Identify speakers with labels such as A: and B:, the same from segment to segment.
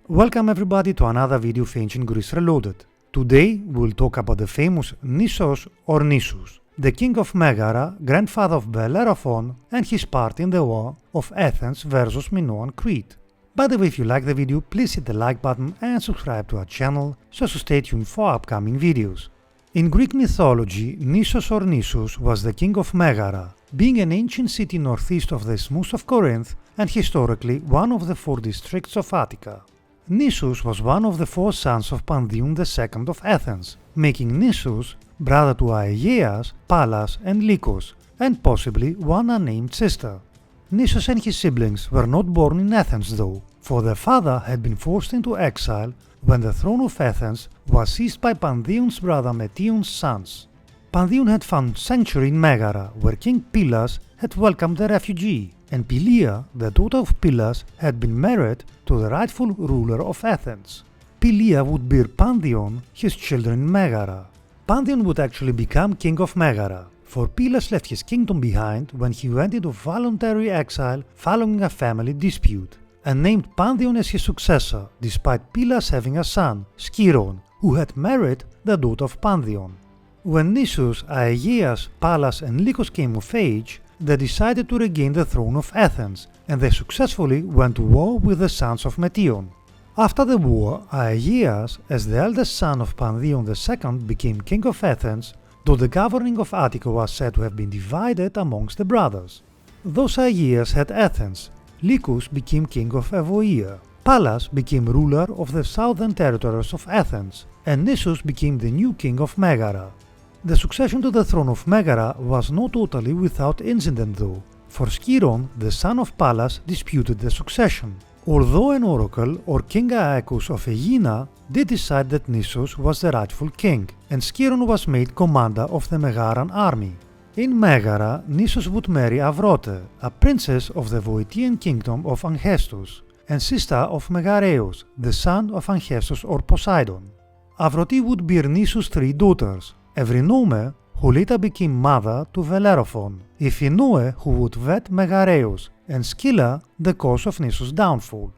A: Welcome everybody to another video of Ancient Greece Reloaded. Today we'll talk about the famous Nisos or Nisus, the king of Megara, grandfather of Bellerophon, and his part in the war of Athens versus Minoan Crete. By the way, if you like the video, please hit the like button and subscribe to our channel so as to stay tuned for upcoming videos. In Greek mythology, Nisos or Nisus was the king of Megara, being an ancient city northeast of the Isthmus of Corinth and historically one of the 4 districts of Attica. Nisus was one of the 4 sons of Pandion II of Athens, making Nisus brother to Aegeas, Pallas and Lycos, and possibly one unnamed sister. Nisus and his siblings were not born in Athens though, for their father had been forced into exile when the throne of Athens was seized by Pandion's brother Metion's sons. Pandion had found sanctuary in Megara, where King Pallas had welcomed the refugee, and Pylia, the daughter of Pallas, had been married to the rightful ruler of Athens. Pylia would bear Pandion his children in Megara. Pandion would actually become king of Megara, for Pallas left his kingdom behind when he went into voluntary exile following a family dispute, and named Pandion as his successor, despite Pallas having a son, Sciron, who had married the daughter of Pandion. When Nisus, Aegeas, Pallas and Lycos came of age, they decided to regain the throne of Athens, and they successfully went to war with the sons of Metion. After the war, Aegeas, as the eldest son of Pandion II, became king of Athens, though the governing of Attica was said to have been divided amongst the brothers. Thus Aegeas had Athens, Lycos became king of Euboea, Pallas became ruler of the southern territories of Athens, and Nisus became the new king of Megara. The succession to the throne of Megara was not totally without incident though, for Sciron, the son of Pallas, disputed the succession, although an oracle or King Aeacus of Aegina did decide that Nisus was the rightful king, and Sciron was made commander of the Megaran army. In Megara, Nisus would marry Avrote, a princess of the Boeotian kingdom of Onchestus, and sister of Megareus, the son of Onchestus or Poseidon. Avrote would bear Nisus 3 daughters, Evrynome, who later became mother to Bellerophon, Iphinoe, who would wed Megareus, and Scylla, the cause of Nisus' downfall.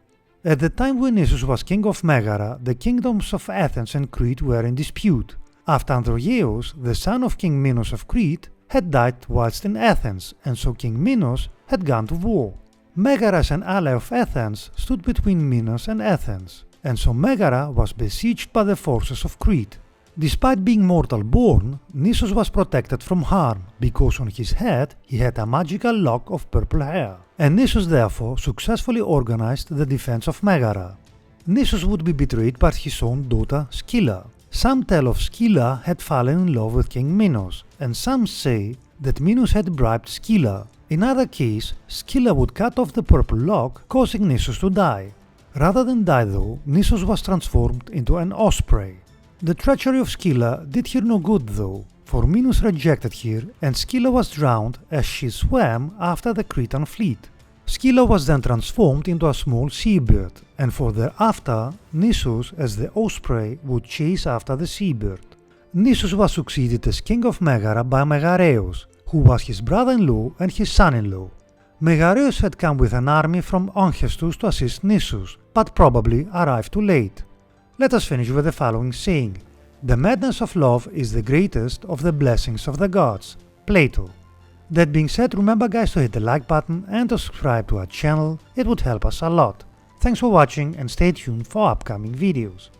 A: At the time when Nisus was king of Megara, the kingdoms of Athens and Crete were in dispute, after Androgeus, the son of King Minos of Crete, had died whilst in Athens, and so King Minos had gone to war. Megara, as an ally of Athens, stood between Minos and Athens, and so Megara was besieged by the forces of Crete. Despite being mortal born, Nisus was protected from harm, because on his head he had a magical lock of purple hair, and Nisus therefore successfully organized the defense of Megara. Nisus would be betrayed by his own daughter Scylla. Some tell of Scylla had fallen in love with King Minos, and some say that Minos had bribed Scylla. In either case, Scylla would cut off the purple lock, causing Nisus to die. Rather than die though, Nisus was transformed into an osprey. The treachery of Scylla did her no good though, for Minos rejected her and Scylla was drowned as she swam after the Cretan fleet. Scylla was then transformed into a small seabird, and for thereafter, Nisus as the osprey would chase after the seabird. Nisus was succeeded as king of Megara by Megareus, who was his brother-in-law and his son-in-law. Megareus had come with an army from Onchestus to assist Nisus, but probably arrived too late. Let us finish with the following saying: "The madness of love is the greatest of the blessings of the gods." Plato. That being said, remember guys to hit the like button and to subscribe to our channel, it would help us a lot. Thanks for watching and stay tuned for upcoming videos.